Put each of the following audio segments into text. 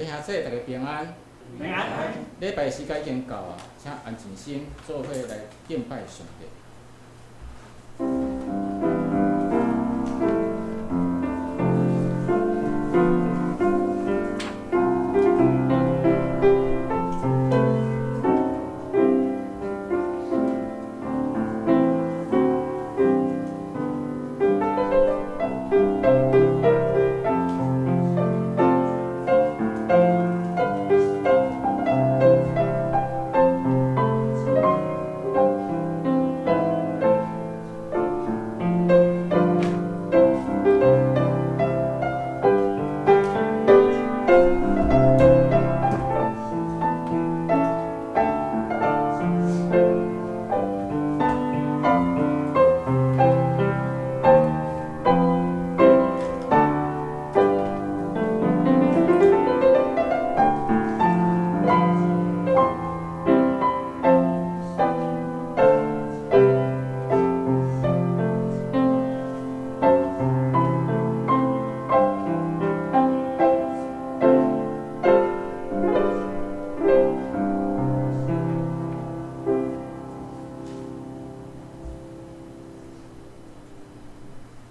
弟兄姊，大家平安。平安。礼拜时间已经到啊，请安静心，做伙来敬拜上帝。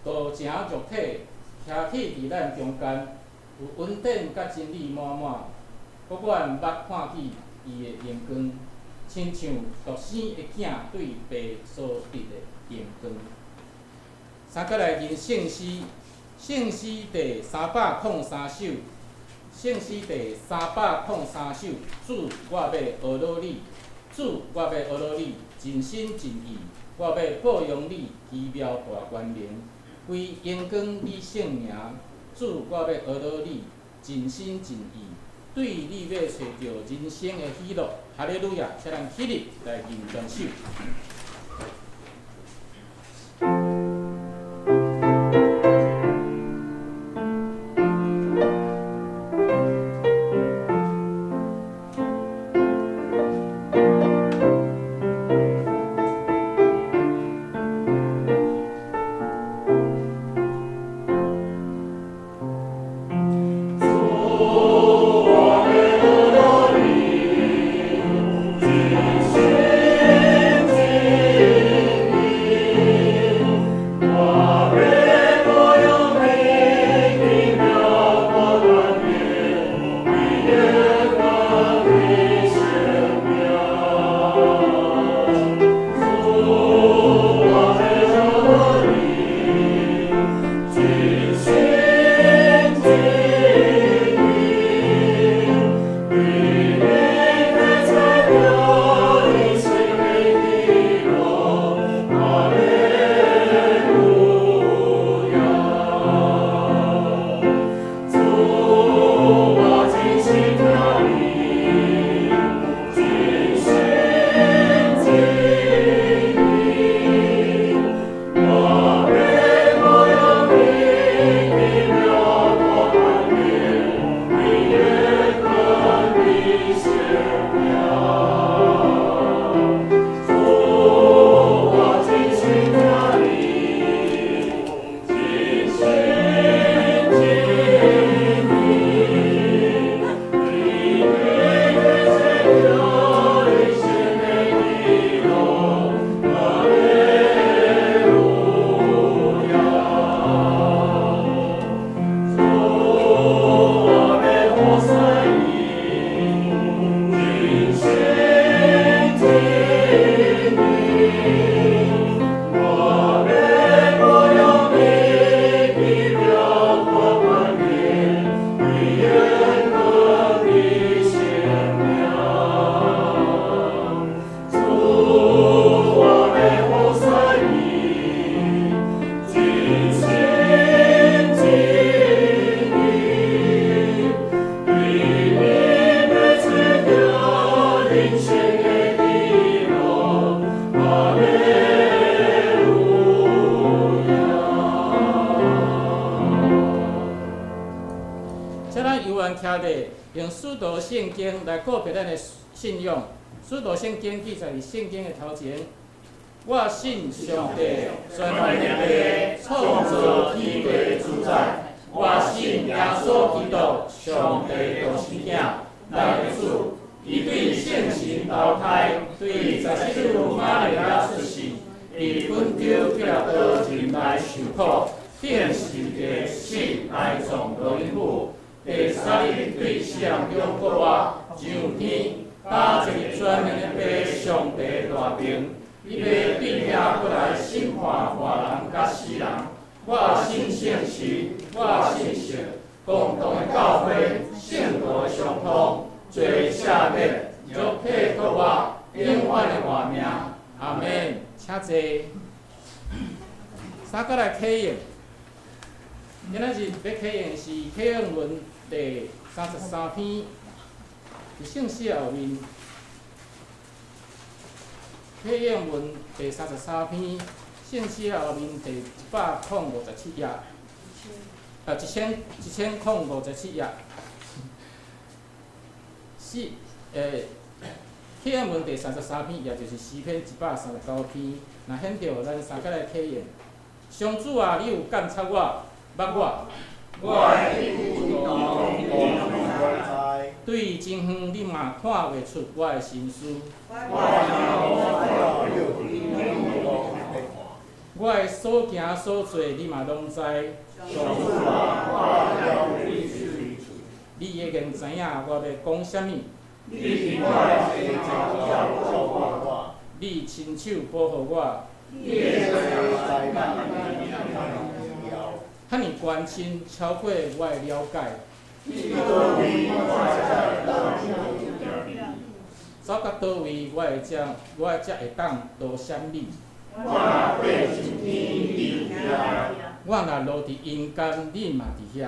道成肉体，徛起伫咱中间，有稳定甲真理满满，搁阮捌看见伊的荣光，亲像独生的囝对爸所得的荣光。三搁来吟圣诗，圣诗第303首，圣诗第303首，主，我要学罗你，主，我要学罗你，尽心尽意，我要保养你奇妙大权能。为荣光你圣名，主，我要学罗你，尽心尽意，对你要找到人生的喜乐。哈利路亚！请咱起立来吟全首。徛伫用使徒圣经来告别咱的信仰。使徒圣经记载伫圣经的头前，我信上帝，全能的创造天地的主宰，我信耶稣基督，上帝独生囝，咱的主。伊对性情投胎，对17日玛利亚出世，伫昆州彼拉多前来受苦，定是第死来从罗因府，第3日对死人中国我上天，打一个全能的爸上帝大名，伊要对命过来审判活人甲死人。我信圣神，我信神，共同的教会，圣道的相通。最下面就配合我永远的活命，阿门。请坐。三个来启用，今仔日要启用是启用文第33篇，是圣诗后面。启用文第33篇，圣诗后面第157页，1057页。启用文第33篇，也就是诗篇139篇。若显着咱三个来启用。上主啊，你有监察我，捌我。对前方你嘛看袂出我的心思。我的所行所做，你嘛拢知。你已经知影我要讲啥物。你亲手保护我。遐尼关心，超过我的了解。走到倒位，我才会当多闪你。我若落伫阴间，你嘛伫遐。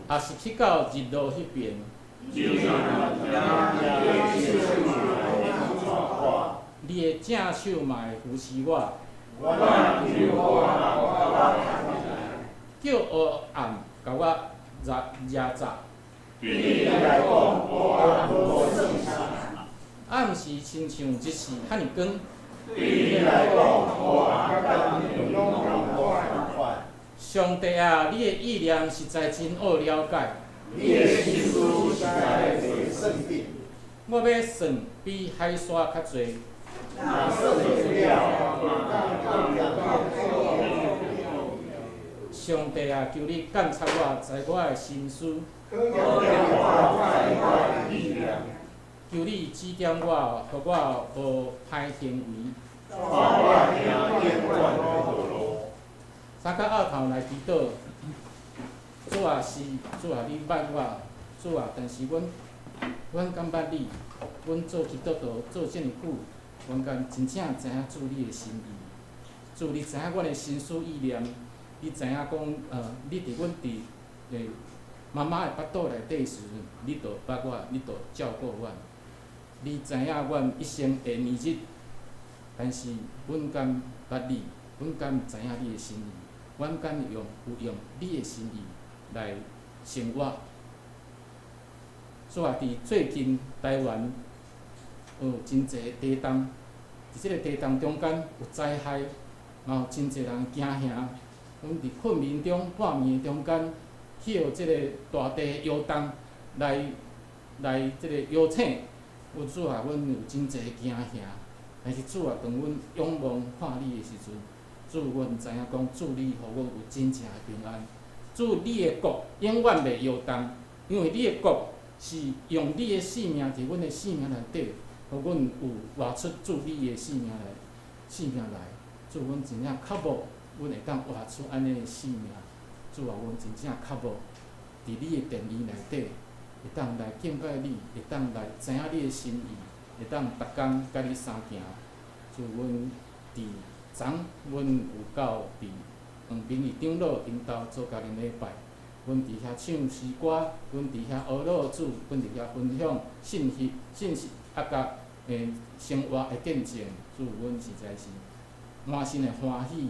也是去到日落迄边。你的正手嘛会扶持我。叫黑暗甲我压榨。暗时亲像一时遐尼光。上帝啊，你的意念实在真好了解。我要算比海沙较侪。上帝啊，求你监察我，知我的心思。求你指点我，互我无歹行为。三脚后头来祈祷，主啊是，主啊你捌我，主啊，但是阮敢捌你，阮做基督徒做遮尔久，阮敢真正知影主你的心意，主你知影阮的心思意念，你知影讲你伫阮伫妈妈的腹肚内底时，你就捌我，你就照顾阮，你知影阮一生的年日，但是阮敢捌你，阮敢知影你的心意。阮敢有用你的心意来生活。所以伫最近台湾有真侪地动，伫即个地动中间有灾害，嘛有真侪人惊吓。阮伫困眠中、半暝中间，许即个大地摇动来即个摇醒。有主啊，阮有真侪惊吓，但是主啊，当阮仰望看你的时阵。主，阮知影讲，主你互阮有真正的平安。主，你的国永远袂摇动，因为你的国是用你的性命伫阮的性命内底，互阮有活出主你的性命来。主，阮真正较无，阮会当活出安尼的性命。主啊，阮真正较无，伫你的殿宇内底，会当来敬拜你，会当来知影你的心意，会当逐工甲你相行。主，阮伫昨阮有到伫黄平义长老因兜做家庭礼拜，阮伫遐唱诗歌，阮伫遐学老主，阮伫遐分享信息，甲生活的见证。主，阮实在是满心的欢喜。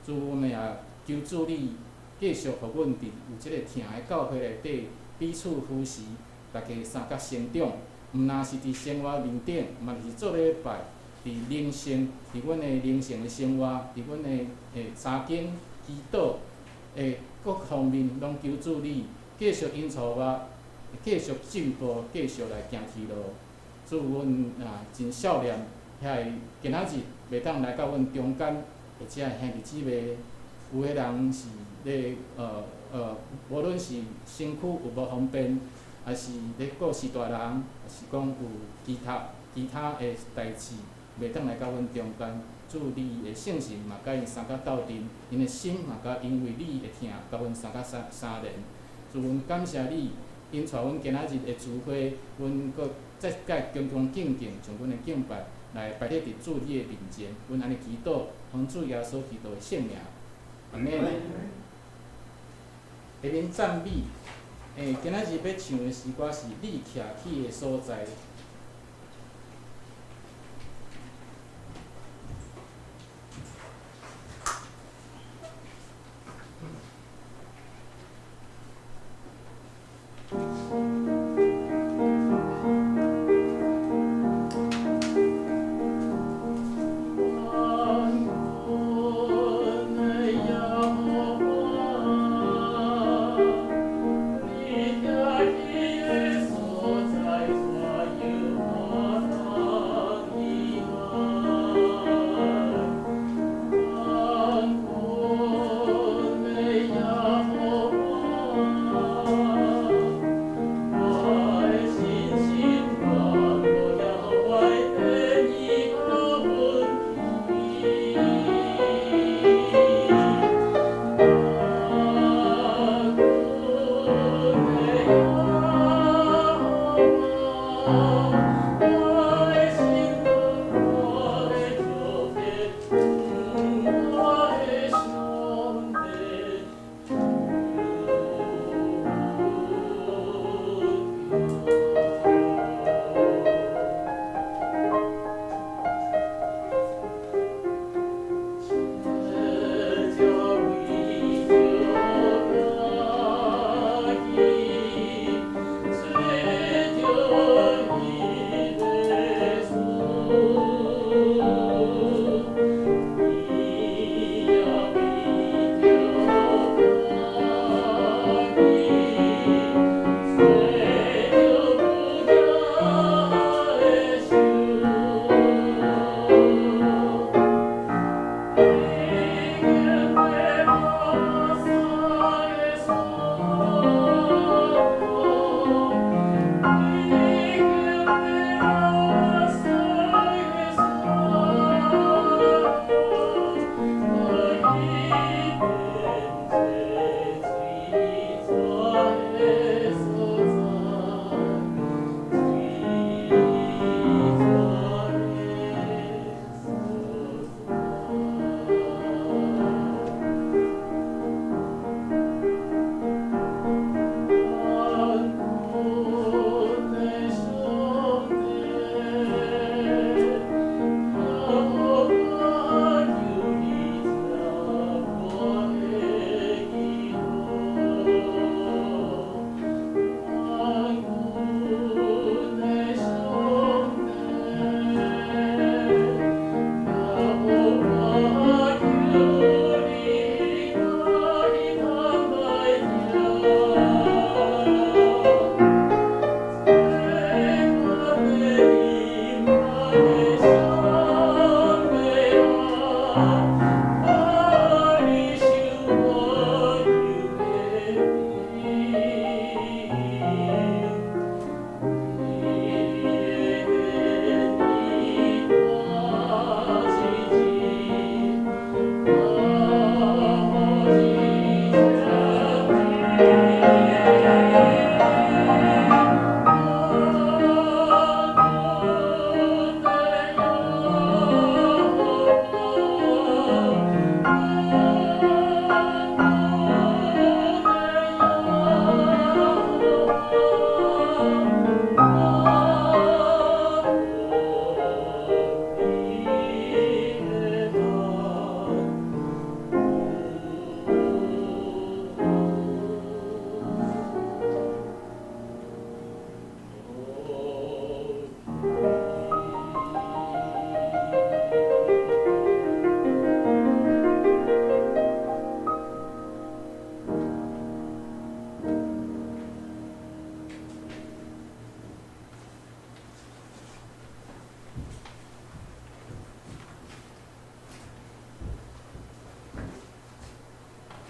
主，阮也求主你继续互阮伫有即个疼的教会内底彼此扶持，大家三角成长。毋单是伫生活面顶，嘛是做礼拜。伫灵性，伫阮的灵性的生活，伫阮的查经，祈祷的各方面拢求助你，继续引导我，继续进步，继续来行天路。祝阮真少年遐今仔日袂当来到阮中间，或者兄弟姊妹，有个人是咧无论是身躯有无方便，还是咧顾事大人，还是讲有其他的代志，袂当来到阮中间。祝你的圣神嘛，甲因相甲斗阵，因的心嘛，甲因为你的疼，甲阮相甲相连。祝阮感谢你，因带阮今仔日的聚会，阮搁再甲共同敬敬，从阮的敬拜来摆列伫主你的面前。阮安尼祈祷，奉主耶稣基督的圣名，阿门。下面赞美，今仔日要唱的诗歌是你徛起的所在。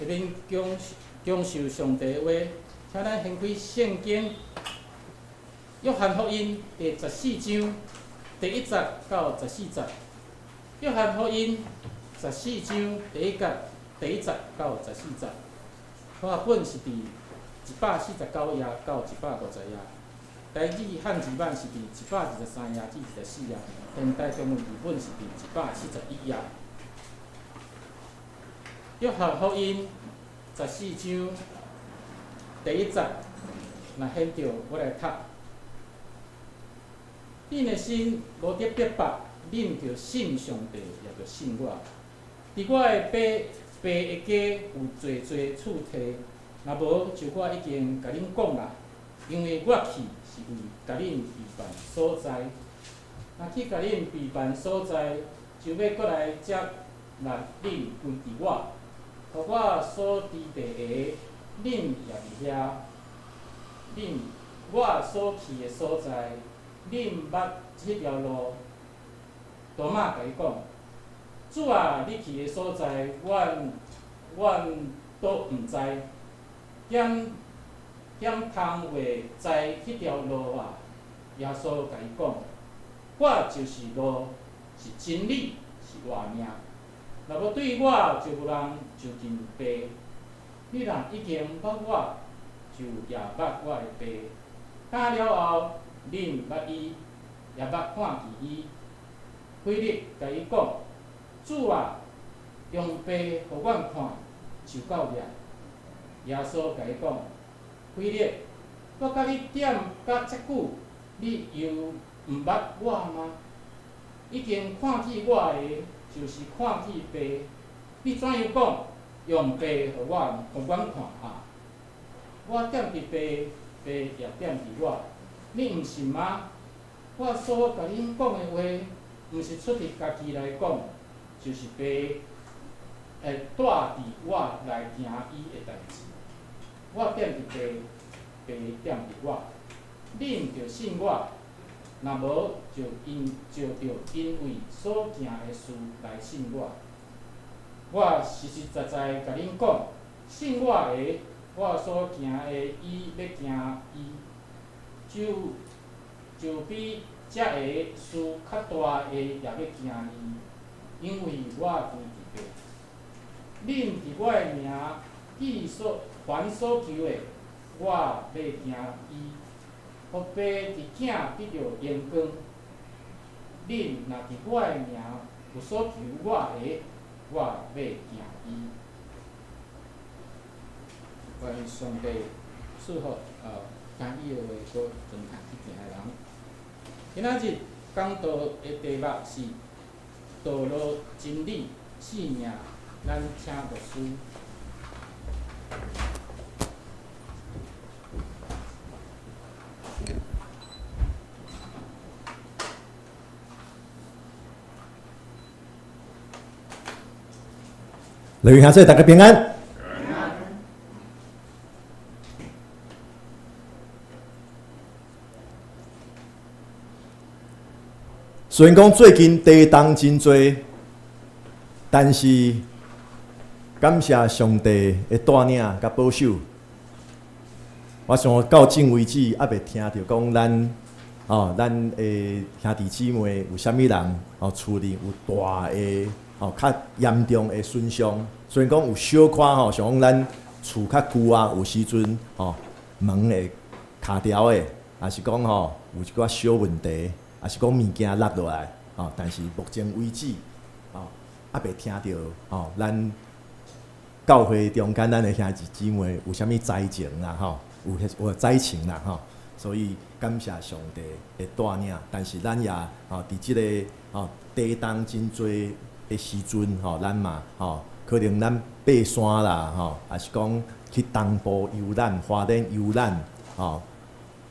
会免享受上帝的话，请咱掀开圣经。约翰福音第14章第1节到14节。约翰福音14章第1节到14节。课本是伫149页到150页。台语汉字版是伫123页至14页。现代中文字本是伫171页。约翰福音14章第1节，若显着我来读。恁的心无得逼迫，恁着信上帝，也着信我。伫我的爸的家有侪侪厝摕，若无就我已经甲恁讲啦。因为我去是为甲恁备办所在，若去甲恁备办所在，就要过来接来恁归伫我，互我所伫地下，恁也伫遐。我所去的所在。恁捌迄条路，大妈甲伊讲：主啊，你去的所在，阮都毋知。点通话知迄条路啊？耶稣甲伊讲：我就是路，是真理，是活命。若无对我，就无人就近爸。你若已经捌我，就也捌我的爸。打了后。恁捌伊，也捌看见伊。腓力甲伊讲：主啊，用爸互阮看，就够了。耶稣甲伊讲：腓力，我甲你点甲遮久，你又毋捌我吗？已经看见我的，就是看见爸。你怎样讲用爸互阮看啊？我点伫爸，爸也点伫我。你毋信吗？我所甲恁讲的话，毋是出伫家己来讲，就是爸会带伫我来行伊的代志。我点伫爸，爸点伫我。恁着信我，若无就因为所行的事来信我。我实实在在甲恁讲，信我的，我所行的，伊要行伊。就比遮个事较大个也要惊伊，因为我归伫爸。恁伫我的名记凡所求的，我要行伊，互爸伫囝得着荣光。恁若伫我的名有所求我的，我要行伊。愿上帝赐福听伊的话，搁传下去行的人。今仔日讲道的题目是道路、真理、性命。咱请读书。各位兄弟，大家平安。虽然讲最近地动真多，但是感谢上帝的带领甲保守。我想到今为止，还未听到讲咱的兄弟姊妹有啥物人厝里有大的较严重的损伤。虽然讲有小可像讲咱厝较旧啊，有时阵门会卡条的，也是讲有一寡小问题。也是讲物件落落来，但是目前为止，还未听到咱教会中间咱的兄弟姊妹有啥物灾情啦，有灾情啦，所以感谢上帝的带领。但是咱也伫即个地动真多的时阵，咱嘛可能咱爬山啦，也是讲去东部游览、花莲游览，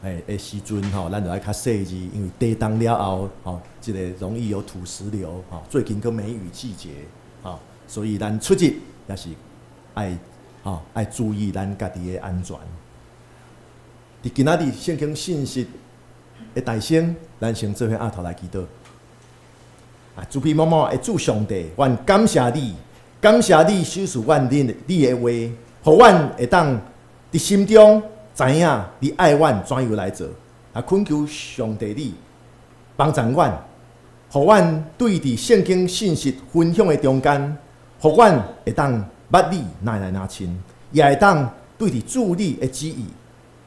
的时阵咱就爱较细致，因为地动了后，即个容易有土石流，最近个梅雨季节，所以咱出入也是爱注意咱家己的安全。伫今仔日圣经信息的大声，咱先做伙压头来祈祷。主彼某某的主上帝，愿感谢你，感谢你守护你的话，互阮会当伫心中知影你爱阮怎样来做。啊，恳求上帝你帮助阮，互阮对伫圣经信息分享的中间，互阮会当捌你哪来哪亲，也会当对伫主你的旨意，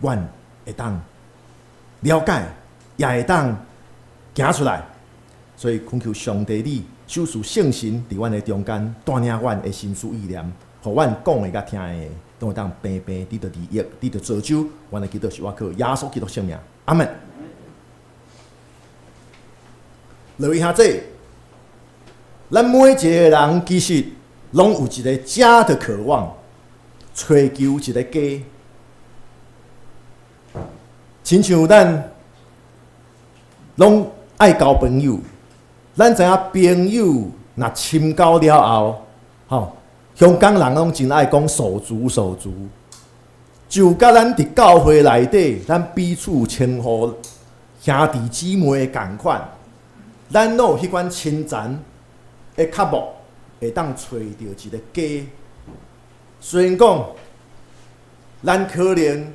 阮会当了解，也会当行出来。所以恳求上帝你守护圣神伫阮的中间，带领阮的心思意念，互阮讲的甲听的，都会当平平得到利益，得到造就。阮的祈祷是我靠耶稣基督圣名，阿门。各位兄弟，咱每一个人其实拢有一个家的渴望，追求一个家。亲像咱拢爱交朋友，咱知影朋友若深交了后，香港人拢真爱讲手足手足，就甲咱伫教会内底，咱彼此称呼兄弟姊妹的共款。咱拢有迄款亲情的脚目，会当找到一个家。虽然讲，咱可能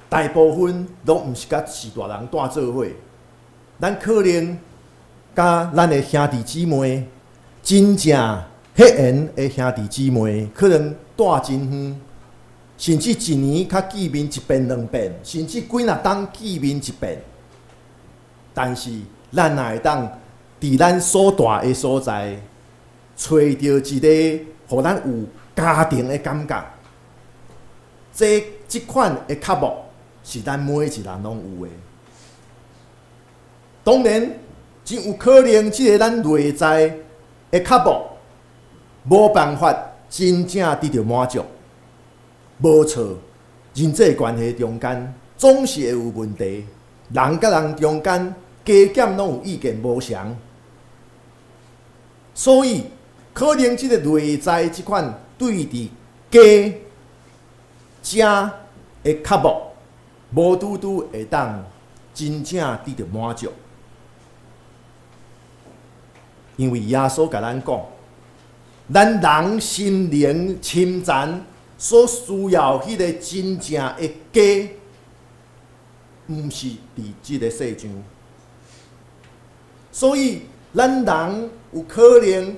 大部分拢毋是甲士大人带做伙，咱可能甲咱的兄弟姊妹，真正血缘的兄弟姊妹，可能带真远，甚至一年较见面一遍两遍，甚至几若冬见面一遍。但是咱也会当伫咱所住的所在，找到一个互咱有家庭的感觉。即款的脚目是咱每一个人拢有的。当然，真有可能即个咱内在的脚目无办法真正得到满足，无错。人际关系中间总是会有问题，人甲人中间加减拢有意见无相。所以，可能即个内在即款对伫家的脚目，无拄拄会当真正得到满足。因为耶稣甲咱讲，咱人心灵深层所需要迄个真正的家，毋是伫即个世上。所以，咱人有可能，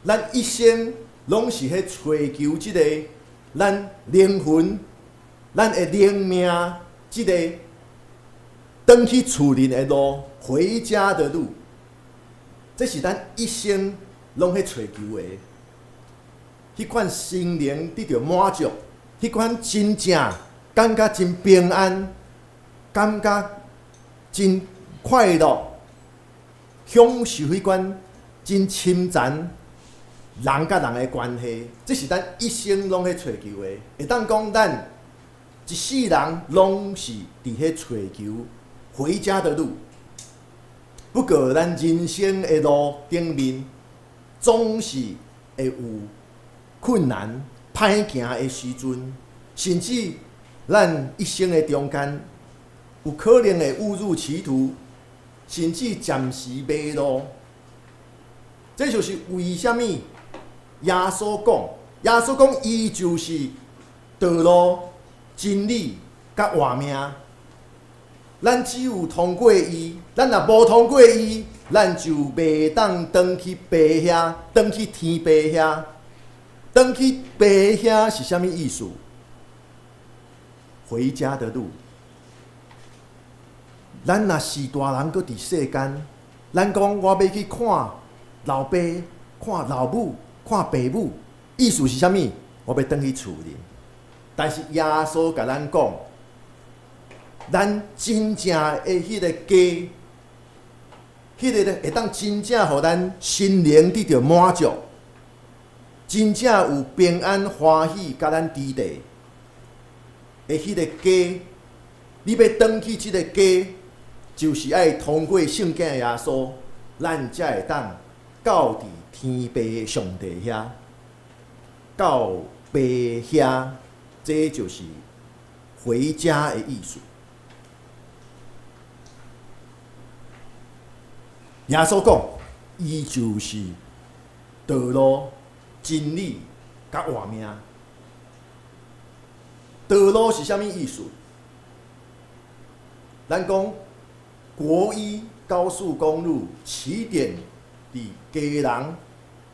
咱一生拢是喺追求即个咱灵魂、咱的灵命，即个返去厝里的路，回家的路，这是咱一生拢喺追求的。迄款心灵得到满足，迄款真正感觉真平安，感觉真快乐。享受迄款真深层人甲人的关系，这是咱一生拢喺追求的。会当讲咱一世人拢是伫喺追求回家的路。不过咱人生的路顶面，总是会有困难、歹行的时阵，甚至咱一生的中间，有可能会误入歧途。甚至暂时迷路，这就是为什么耶稣讲，伊就是道路、真理甲活命。咱只有通过伊，咱若无通过伊，咱就袂当返去爸遐，返去天爸遐。返去爸遐是啥物意思？回家的路。咱若是大人，搁伫世间，咱讲我要去看老爸、看老母、看爸母，意思是啥物？我要返去厝里。但是耶稣甲咱讲，咱真正的迄个家，迄个会当真正互咱心灵得到满足，真正有平安欢喜甲咱伫地的迄个家，你要返去即个家。就是爱通过圣经的耶稣，咱才会当到伫天父上帝遐，到爸遐，这就是回家的意思。耶稣讲，伊就是道路、真理甲活命。道路是啥物意思？咱讲国一高速公路起点伫基隆，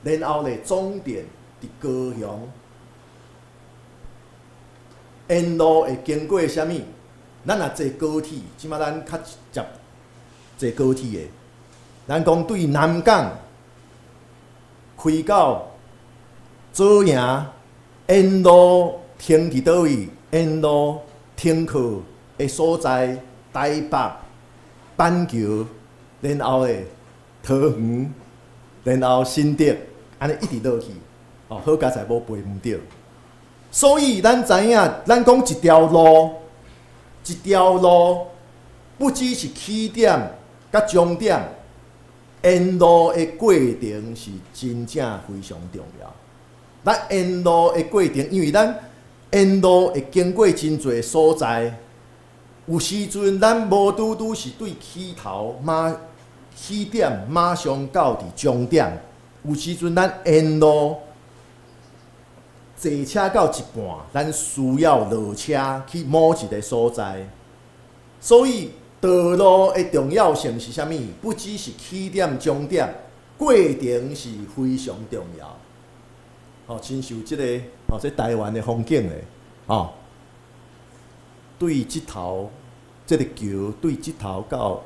然后咧终点伫高雄。沿路会经过啥物？咱若坐高铁，即摆咱较直接坐高铁的。咱讲对南港开到左营，沿路停伫倒位？沿路停靠的所在，台北、板桥，然后咧桃园，然后新竹，安尼一直落去，哦，好佳哉无背毋着。所以咱知影，咱讲一条路不只是起点甲终点，沿路的过程是真正非常重要。咱沿路的过程，因为咱沿路会经过真侪所在，有时阵咱无拄拄是对起点马上到伫终点，有时阵咱沿路坐车到一半，咱需要落车去某一个所在。所以道路的重要性是啥物？不只是起点、终点，过程是非常重要。哦，亲像即个这台湾的风景嘞，对即头即个桥，对即头到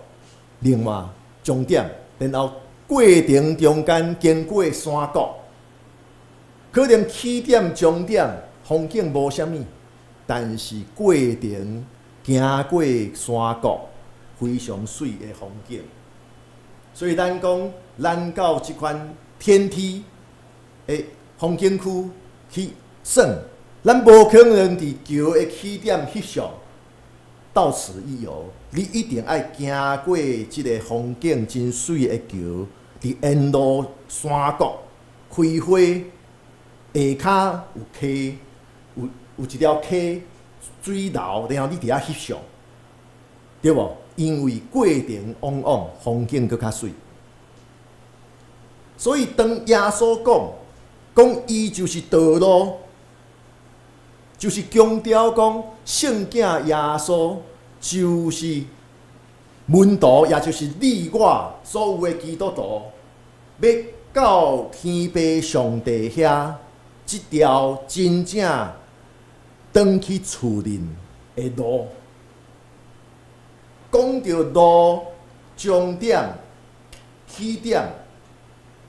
另外终点，然后过程中间经过山谷，可能起点、终点风景无啥物，但是过程行过山谷非常水的风景。所以咱讲，咱到即款天梯的风景区去耍，咱无可能伫桥的起点翕相，到此一游。你一定爱行过即个风景真水的桥，伫沿路山谷开花，下骹有溪，有一条溪水流，然后你伫遐翕相，对无？因为过程往往风景搁较水，所以当耶稣讲伊就是道路，就是强调讲圣囝耶稣就是门徒，也就是你我所有的基督徒，要到天父上帝遐，即条真正转去厝恁的路。讲到路、终点、起点、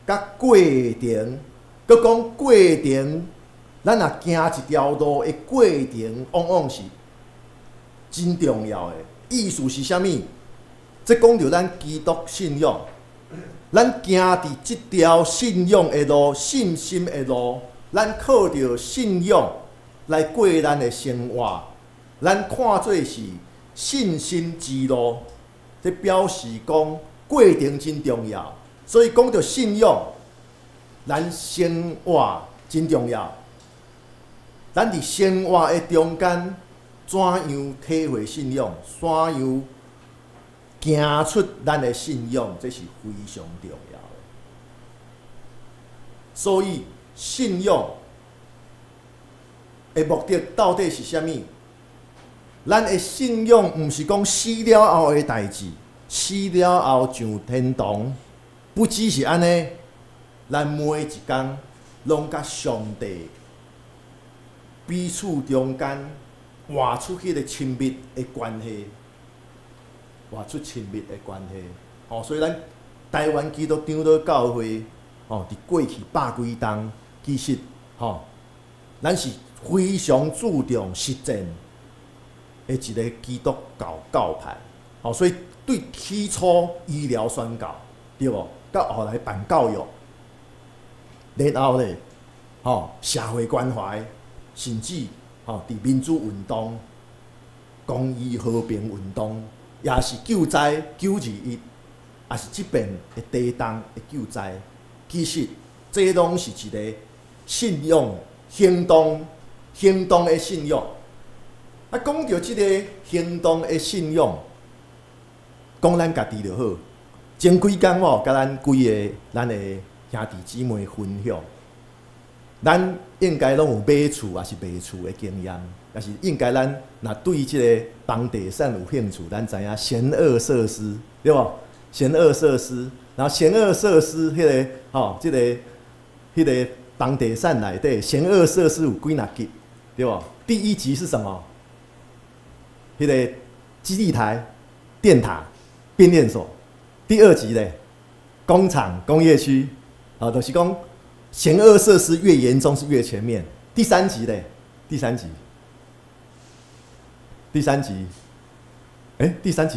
甲过程，佮讲过程，咱若行一条路的过程，往往是真重要的。意思是啥物？这讲到咱基督信仰，咱行伫即条信仰的路、信心的路，咱靠着信仰来过咱的生活，咱看做是信心之路，这表示讲过程真重要。所以讲到信仰，咱生活真重要。咱伫生活的中间，怎样体会信仰？怎样行出咱的信仰？这是非常重要的。所以信仰的目的到底是啥物？咱的信仰毋是讲死了后的代志，死了后上天堂，不只是安尼，咱每一天拢甲上帝彼此中间画出迄个亲密的关系，画出亲密的关系。所以咱台湾基督长老教会，伫过去100几冬，其实，咱是非常注重实践的一个基督教派。所以对起初医疗宣告，对无？到后来办教育，然后咧，社会关怀，甚至伫民主运动、公益和平运动，也是救灾921，也是即边的地动的救灾。其实这拢是一个信仰行动的信仰。讲到即个行动的信仰，讲咱家己就好。前几天我甲咱几个咱的兄弟姊妹分享，咱应该拢有买厝还是卖厝的经验，但是应该咱若对即个房地产有兴趣，咱知影险恶设施对无？险恶设施，然后险恶设施迄个即个房地产内底险恶设施有几哪级对无？第一级是什么？迄个基地台、电塔、变电所。第二级嘞，工厂、工业区，就是讲险恶设施越严重是越全面。第三级嘞，第三级，第三级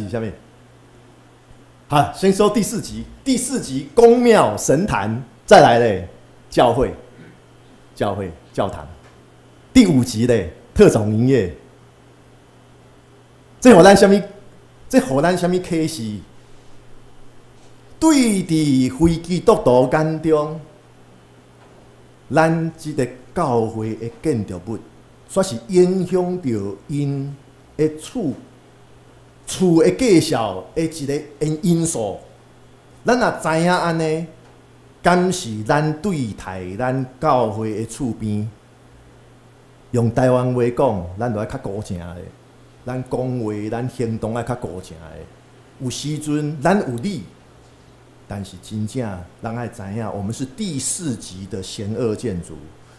下面，好，先说第四级。第四级宫庙神坛，再来嘞教会、教堂。第五级嘞特种营业。这互咱什么启示？对伫非基督徒眼中，咱即个教会的建筑物，煞是影响着因的厝的介绍的一个因素。咱若知影安尼，敢是咱对待咱教会的厝边，用台湾话讲，咱就要较高正的。咱讲话，咱行动要较高正的。有时阵咱有理，但是真正人爱知影，我们是第四级的险恶建筑，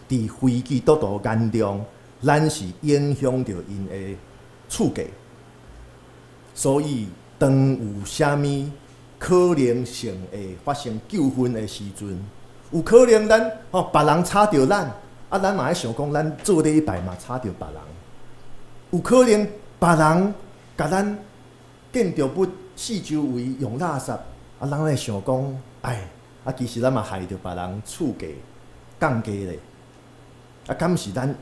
伫非基督徒眼中，咱是影响着因的厝价。所以，当有啥物可能性会发生纠纷的时阵，有可能咱别人吵着咱，咱嘛爱想讲，咱做礼拜嘛吵着别人，有可能。别人甲咱建筑物四周围用垃圾，咱会想讲，其实咱嘛害着别人厝价降价咧。敢是咱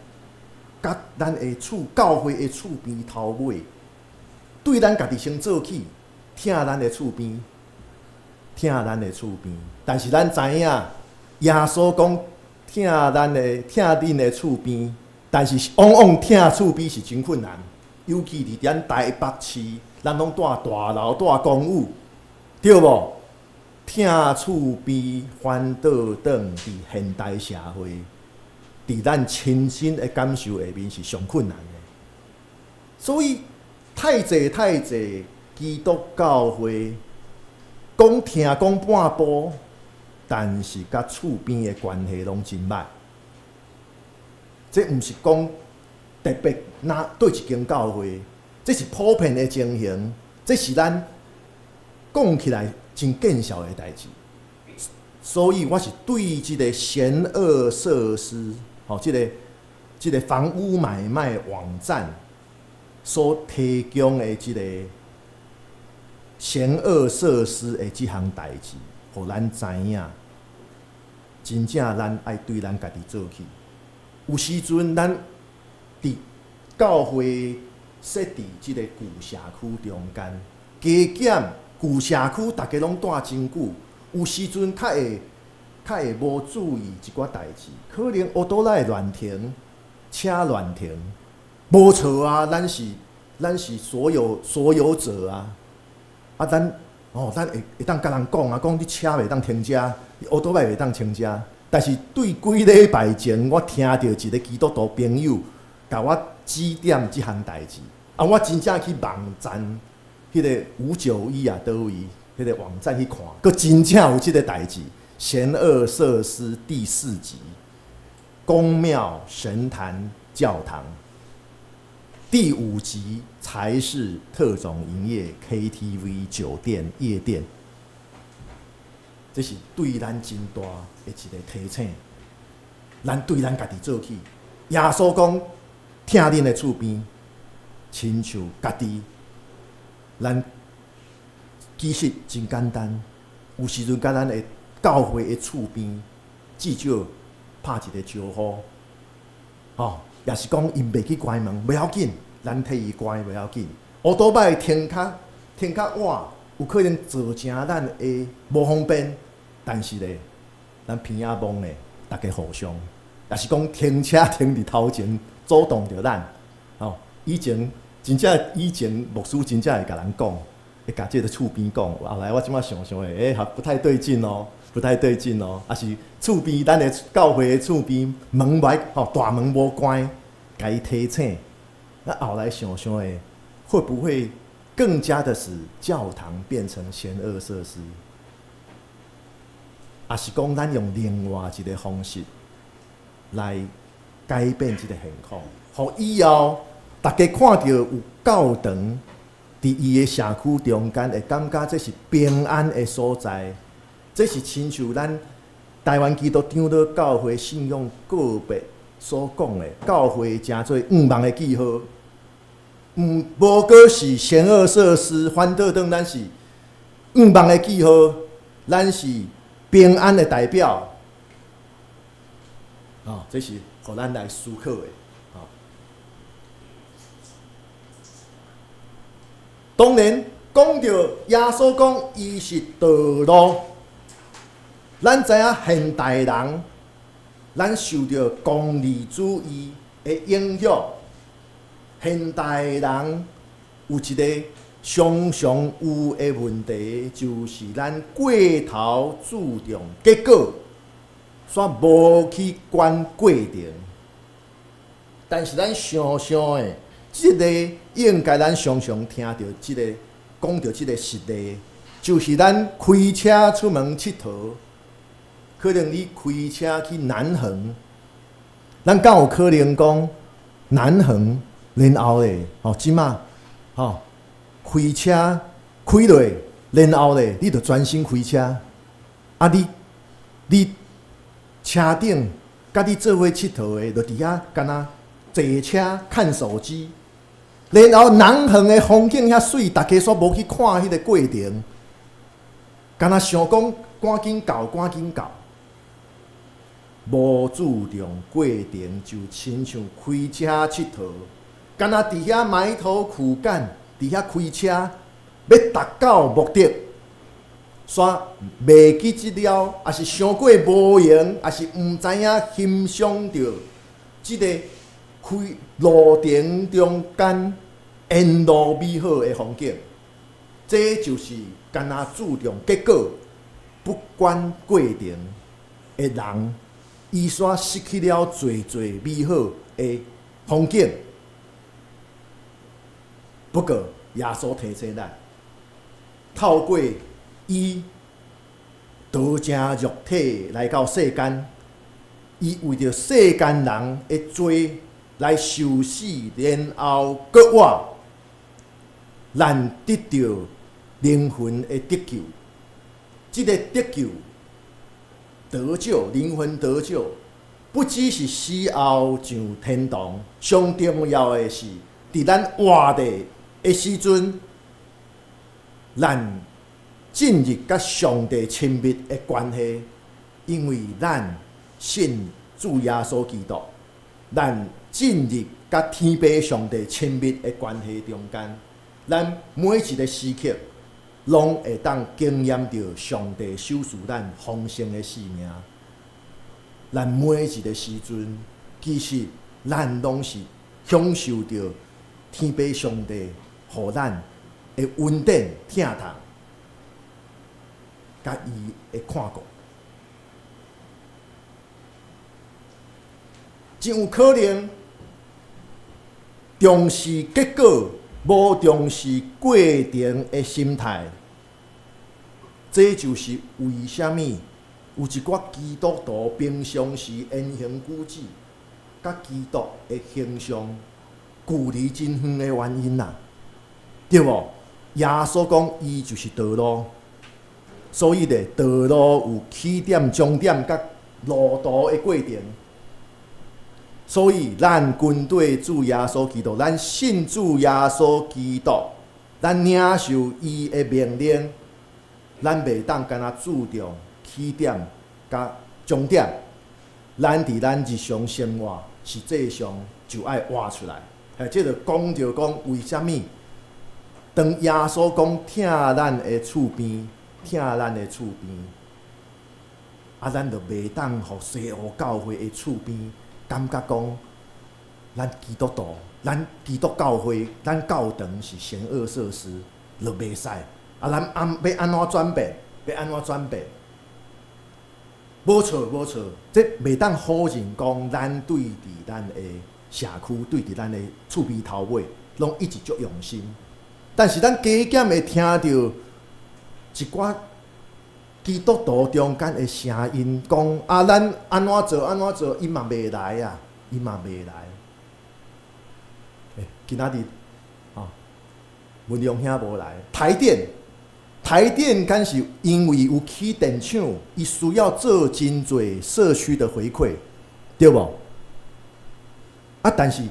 甲咱的厝教会的厝边头尾，对咱家己先做起，疼咱的厝边，但是咱知影，耶稣讲疼恁的厝边，但是往往疼厝边是真困难。尤其伫咱台北市，咱拢住大楼、住公寓，对无？疼厝边翻倒转伫现代社会，伫咱亲身的感受下面是上困难的。所以太济基督教会讲疼讲半步，但是甲厝边的关系拢真歹。这毋是讲。特别对一间教会，这是普遍的情形，这是咱讲起来真见效的代志。所以我是对这个险恶设施，这个房屋买卖网站所提供的这个险恶设施的这项代志，互咱知影，真正咱爱对咱家己做起。有时阵咱。伫教会设伫即个旧社区中间，加减旧社区大家拢住真久，有时阵较会无注意一寡代志，可能乌多仔会乱停，车乱停，无错啊，咱是所有者啊，咱会当甲人讲啊，讲你车袂当停遮，乌多仔袂当停遮，但是对几礼拜前，我听到一个基督徒朋友。甲我指点即项代志，我真正去网站，迄个591倒位，迄个网站去看，佮真正有即个代志。险恶设施第4级，宫庙、神坛、教堂。第5级才是特种营业 KTV、酒店、夜店。这是对咱真大的一个提醒，咱对咱家己做起。耶稣讲。疼恁的厝边，亲像家己，咱其实真简单。有时阵甲咱的教会的厝边，至少拍一个招呼，也是讲因袂去关门，袂要紧，咱替伊关袂要紧。乌多摆停较晚，有可能造成咱的无方便，但是咧，咱偏仔望咧，大家互相，也是讲停车停伫头前。阻挡着咱，以前牧师真正会甲人讲，会甲即个厝边讲。后来我即马想想诶，不太对劲哦，不太对劲哦。啊是厝边咱的教会的厝边门袂大门无关，甲伊提醒。那后来想想诶，会不会更加的使教堂变成险恶设施？也是讲咱用另外一个方式来改变这个现况，互以后大家看到有教堂伫伊的社区中间，会感觉这是平安的所在。这是亲像咱台湾基督长老教会信仰个别所讲的，教会诚做五望的记号，无过是险恶设施，反倒当咱是五望的记号，咱是平安的代表。这是互咱来思考的。当然，讲到耶稣讲伊是道路，咱知影现代人，咱受到功利主义的影响。现代人有一个常常有的问题，就是咱过头注重结果，煞无去管过程。但是咱想想的，这个应该咱常常听到这个讲到这个实例，就是咱开车出门佚佗，可能你开车去南横，咱敢有可能讲南横，然后咧，即马，开车开落，然后咧，你着专心开车，啊你车顶甲你做伙佚佗的，着伫遐干那坐车看手机。然后南横的风景遐水，大家煞无去看迄个过程，敢若想讲赶紧到，赶紧到，无注重过程，就亲像开车佚佗，敢若伫遐埋头苦干，伫遐开车，要达到目的，煞袂记即了，也是伤过无用，也是毋知影欣赏着即个开路程中间沿路美好的风景，这就是干那注重结果，不管过程的人，伊煞失去了最最美好的风景。不过，耶稣提醒咱，透过伊道成肉体来到世间，伊为着世间人的罪来受死，然后搁活，咱得到灵魂的得救。这个得救、得救、灵魂得救，不只是死后上天堂，上重要的是，伫咱活地的时阵，咱进入甲上帝亲密的关系，因为咱信主耶稣基督，咱进入甲天父上帝亲密的关系中间，咱每一个时刻，拢会当经验到上帝授予咱丰盛的生命。咱每一个时阵，其实咱拢是享受到天父上帝予咱的恩典、疼痛，甲伊的看顾。真有可能重视结果，无重视过程的心态，这就是为什么有一寡基督徒平常时言行举止，甲基督的形象距离真远的原因啦，对无？耶稣讲伊就是道路，所以咧，道路有起点、终点甲路途的过程。所以，咱军队主耶稣基督，咱信主耶稣基督，咱领受伊的命令，咱袂当干那注重起点甲终点。咱伫咱日常生活实际上就爱活出来。即就讲着讲，为什么当耶稣讲疼咱的厝边，疼咱的厝边，咱就袂当互西湖教会的厝边。感觉讲，咱基督徒、咱基督教会、咱教堂是险恶设施，就袂使。啊，咱要安怎转变？要安怎转变？无错，这袂当否认讲，咱对伫咱的社区，对伫咱的厝边头尾，拢一直足用心。但是咱加减会听到一寡基督徒中间的声音，讲啊，咱安怎做，伊嘛袂来啊，伊嘛袂来。今仔日文良兄无来，台电敢是因为有起电厂，伊需要做真侪社区的回馈，对无？啊，但是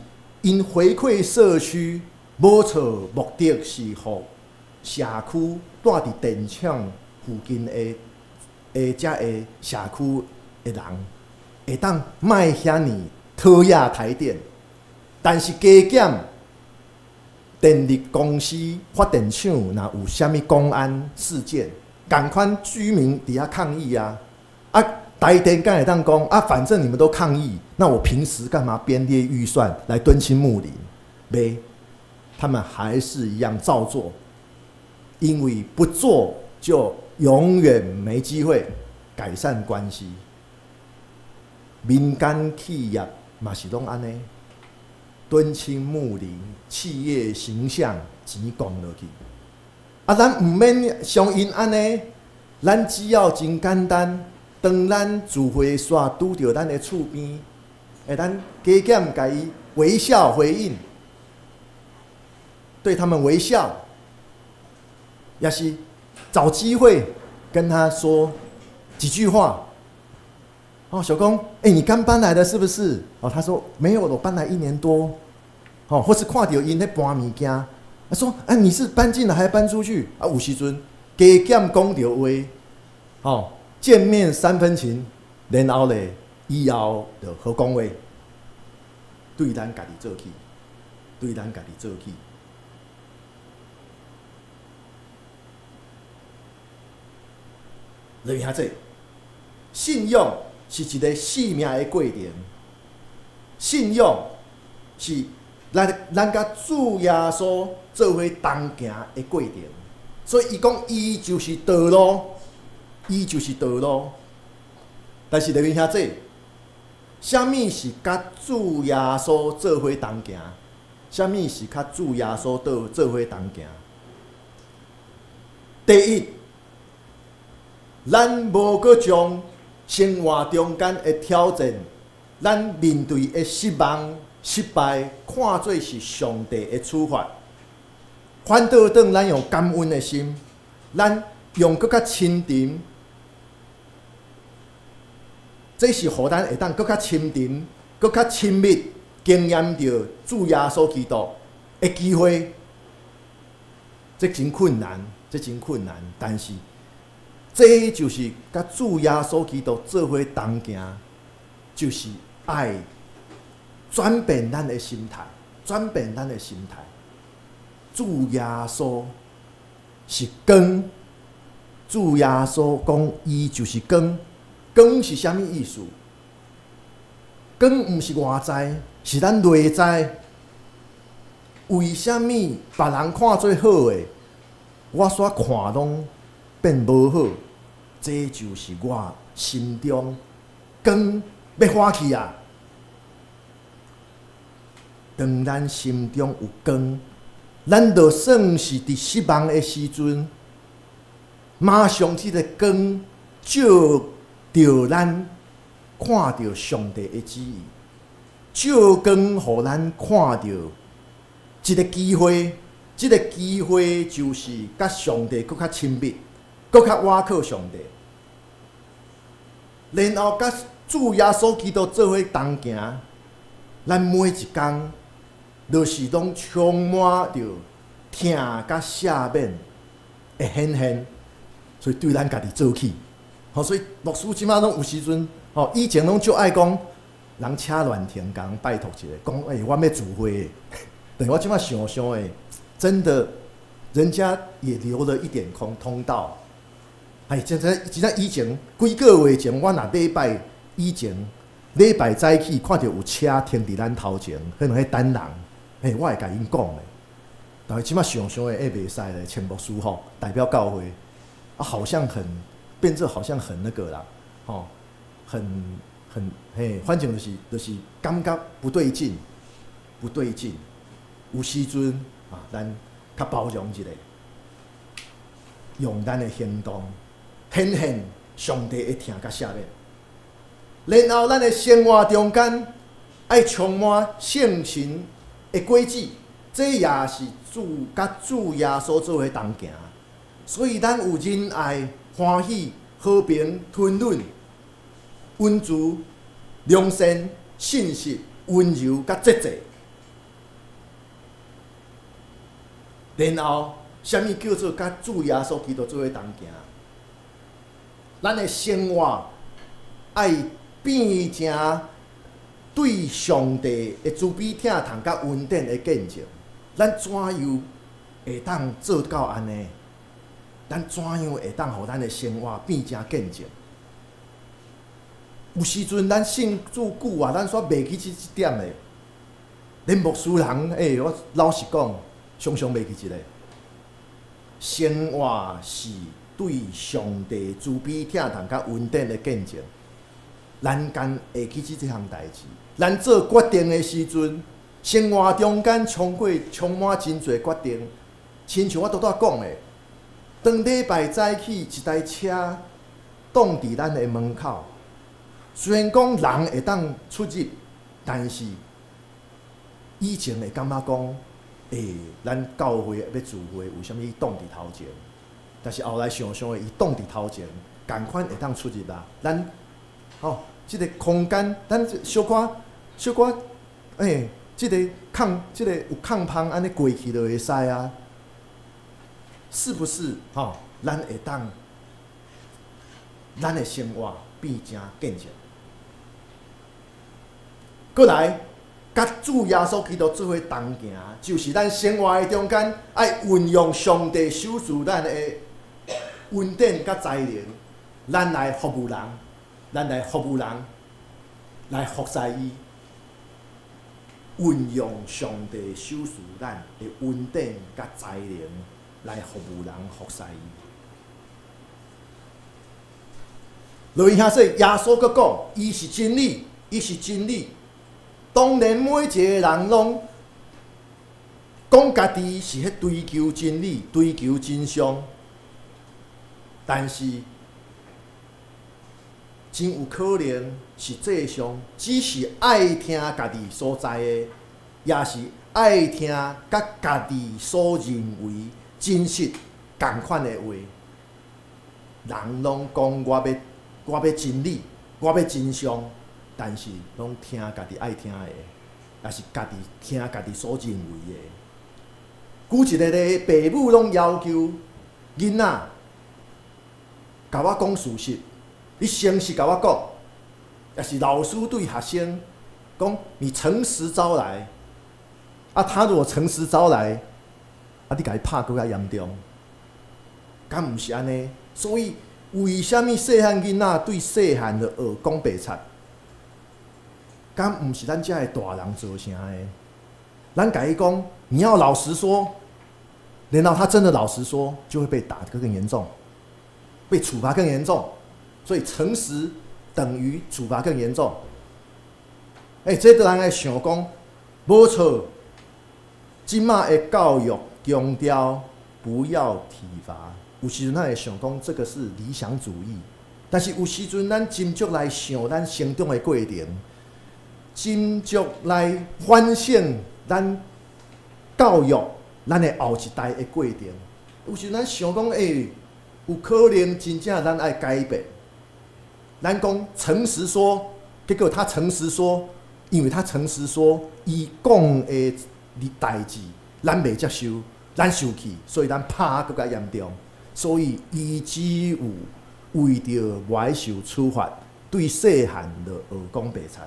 因回馈社区，无错，目的是互社区住伫电厂附近的遮的社区的人，会当卖遐尼讨厌台电，但是加减。电力公司发电厂若有啥物公安事件，赶快居民底下抗议啊！啊，台电敢会当讲啊，反正你们都抗议，那我平时干嘛编列预算来敦亲睦邻？没，他们还是一样照做，因为不做就永远没机会改善关系。民间企业嘛是拢安尼。敦亲睦邻，企业形象钱降落去。啊，咱唔免像因安尼，咱只要真简单，当咱自会煞拄着咱的厝边，咱加减甲伊微笑回应，对他们微笑，也是找机会跟他说几句话。哦，小公，你刚搬来的是不是？哦，他说没有，我搬来1年多。哦，或是看到因咧搬物件，他说：“你是搬进来还是搬出去？”啊，有时阵加减讲着话，见面3分情，然后咧以后就好讲话，对咱家己做起，留下这信用是一个生命的过程，信用是咱甲主耶稣做伙同行的过程，所以伊讲伊就是道路，但是留下这，啥物是甲主耶稣做伙同行？啥物是甲主耶稣做伙同行？第一，咱无搁将生活中间的挑战，咱面对的失望、失败，看作是上帝的处罚。反倒当咱用感恩的心，咱用搁较亲近，这是互咱会当搁较亲近、搁较亲密，经验到主耶稣基督的机会。这真困难，但是这就是甲主耶稣基督做伙同行，就是爱转变咱的心态，主耶稣是光，主耶稣讲伊就是光，光是啥物意思？光毋是外在，是咱内在。为什么别人看做好的，我煞看拢变无好？这就是我心中光要花去啊！当咱心中有光，咱就算是伫失望的时阵，马上这个光照着咱，看到上帝的旨意，照光互咱看到一个机会，这个机会就是甲上帝更较亲密，更较倚靠上帝，然后甲主耶稣基督做伙同行，咱每一天就是拢充满着疼甲赦免的显现，所以对咱家己做起。所以牧师即马拢有时阵，以前拢足爱讲，人车乱停，甲人拜托一下，讲我要聚会。但我即马想诶，真的，人家也留了一点通道。真以前几个月前，我若礼拜以前礼拜早起看到有车停伫咱头前，可能迄等人，我会甲因讲诶。但是即马想想的袂使咧，请牧师吼代表教会，啊，好像很变这好像很那个啦，吼，很嘿，反正就是感觉不对劲，不对劲。有时阵啊，咱较包容一下，用咱的行动显现上帝会听甲赦免。然后咱的生活中间爱充满圣神的轨迹，这也是甲主耶稣做伙同行。所以咱有仁爱、欢喜、和平、吞忍、温柔、良善、信实、温柔甲节制。然后，啥物叫做甲主耶稣基督做伙同行？咱的生活爱变成对上帝的慈悲疼痛甲恩典的见证。咱怎样会当做到安尼？咱怎样会当互咱的生活变成见证？有时阵咱信主久啊，咱煞袂记即点嘞。连牧师人，我老实讲，常常袂记一个。生活是对上帝慈悲疼痛甲恩典的见证。咱敢会记即项代志？咱做决定的时阵，生活中间充满真侪决定。亲像我拄仔讲的，当礼拜早起一台车挡伫咱的门口，虽然讲人会当出入，但是以前会感觉讲，咱教会要聚会，为什么伊挡伫头前？但是后来想想的，伊挡伫头前，共款会当出入啦。咱即个空间，咱小可，即个有空芳安尼过去就会使啊。是不是？咱会当，咱的生活变成见证。过来，甲主耶稣基督做伙同行，就是咱生活的中间爱运用上帝授予咱的恩典甲才能，咱来服务人，来服侍伊。运用上帝授予咱的恩典甲才能。来服务人、服侍伊。落去遐说，耶稣佫讲，伊是真理，伊是真理。当然，每一个人拢讲家己是迄追求真理、追求真相，但是真有可能是世上只是爱听家己所知的，也是爱听甲家己所认为真实同款的话，人拢讲我要真理，我要真相，但是拢听家己爱听的，也是家己听家己所认为的。举一个例，父母拢要求囡仔甲我讲事实，你诚实甲我讲，也是老师对学生讲，你诚实招来，他如果诚实招来。你甲伊拍更较严重，敢毋是安尼？所以为什么细汉囡仔对细汉的学讲白贼？敢毋是咱遮的大人造成的？咱甲伊讲，你要老实说，然后他真的老实说，就会被打得更严重，被处罚更严重。所以诚实等于处罚更严重。这个人会想讲，无错，即马的教育。强调不要体罚，有时阵咱会想讲这个是理想主义，但是有时阵咱斟酌来想咱成长的过程，斟酌来反省咱教育咱的后一代的过程。有时咱想讲，有可能真正咱爱改变。咱讲诚实说，结果他诚实说，因为他诚实说，伊讲的代志。咱袂接受，咱生气，所以咱拍更加严重。所以伊只有为着袂受处罚，对细汉就学讲白贼。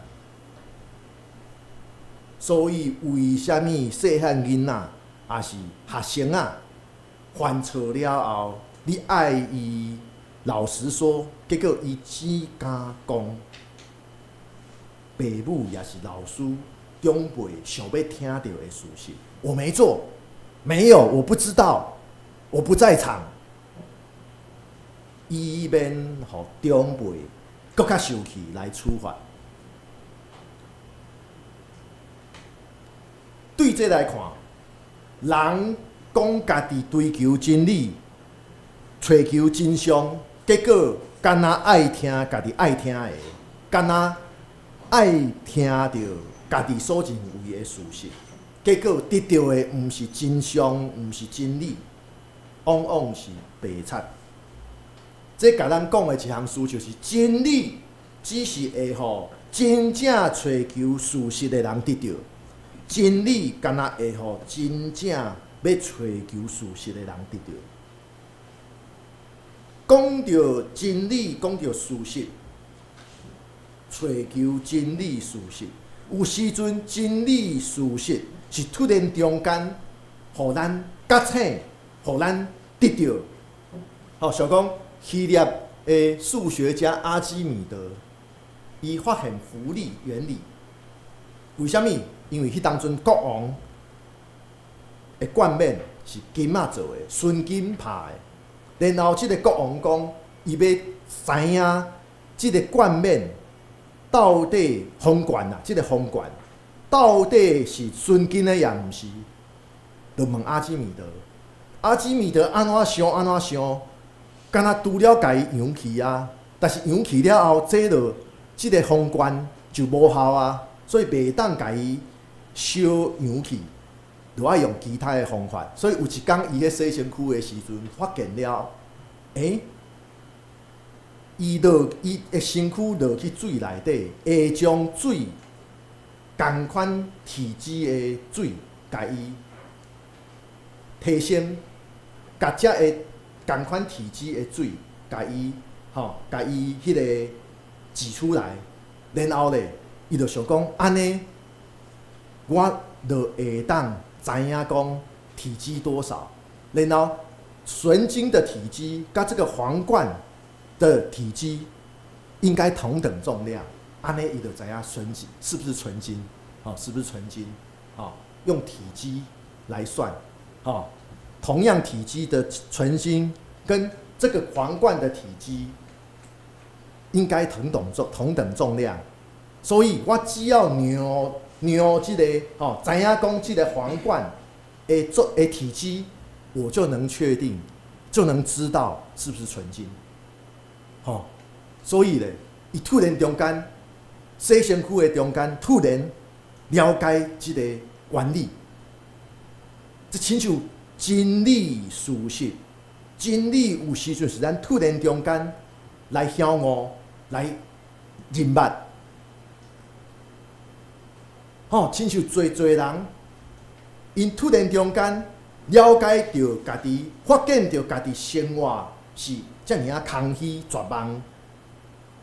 所以为虾米细汉囡仔也是学生啊，犯错了后，你爱伊老实说，结果伊只敢讲，父母也是老师长辈想要听到的事实。我没做，没有，我不知道，我不在场。以免互长辈更较生气来处罚。对这来看，人讲家己追求真理、追求真相，结果敢若爱听家己爱听的，敢若爱听着家己所认为的事实，结果得到的毋是真相，毋是真理，往往是白贼。这甲咱讲的一项事就是真理，只是会互真正追求事实的人得到。真理敢若会互真正要追求事实的人得到。讲到真理，讲到事实，追求真理事实，有时阵真理事实是突然中间，互咱觉醒，互咱得到。好，想讲希腊的数学家阿基米德，伊发现浮力原理。为什么？因为迄当阵国王的冠冕是金仔做的，纯金拍的。然后即个国王讲，伊要知影即个冠冕到底皇冠啊，即个皇冠到底是纯金的，也毋是？就问阿基米德。阿基米德安怎想安怎想，敢若除了家己扬起啊，但是扬起了后，即个皇冠就无效啊，所以袂当家己烧扬起，就爱用其他的方法。所以有一天，伊咧洗身躯的时阵，发现了，伊的身躯落去水内底，会将水同款体积的水，甲伊提升，甲只个同款体积的水，甲伊迄个挤出来，然后咧，伊就想讲安尼。我就会当知影讲体积多少，然后纯金的体积跟这个皇冠的体积应该同等重量，安尼伊就知影纯金是不是纯金，是不是纯金，用体积来算，同样体积的纯金跟这个皇冠的体积应该同等重量，所以我只要量即个知影讲即个皇冠的体积，我就能确定，就能知道是不是纯金。所以咧，伊突然中间洗身躯的中间，突然了解即个原理，这亲像真理事实，真理有时阵是咱突然中间来晓悟，来认捌。亲像侪人，因突然中间了解到家己，发现到家己生活是遮尔空虚绝望，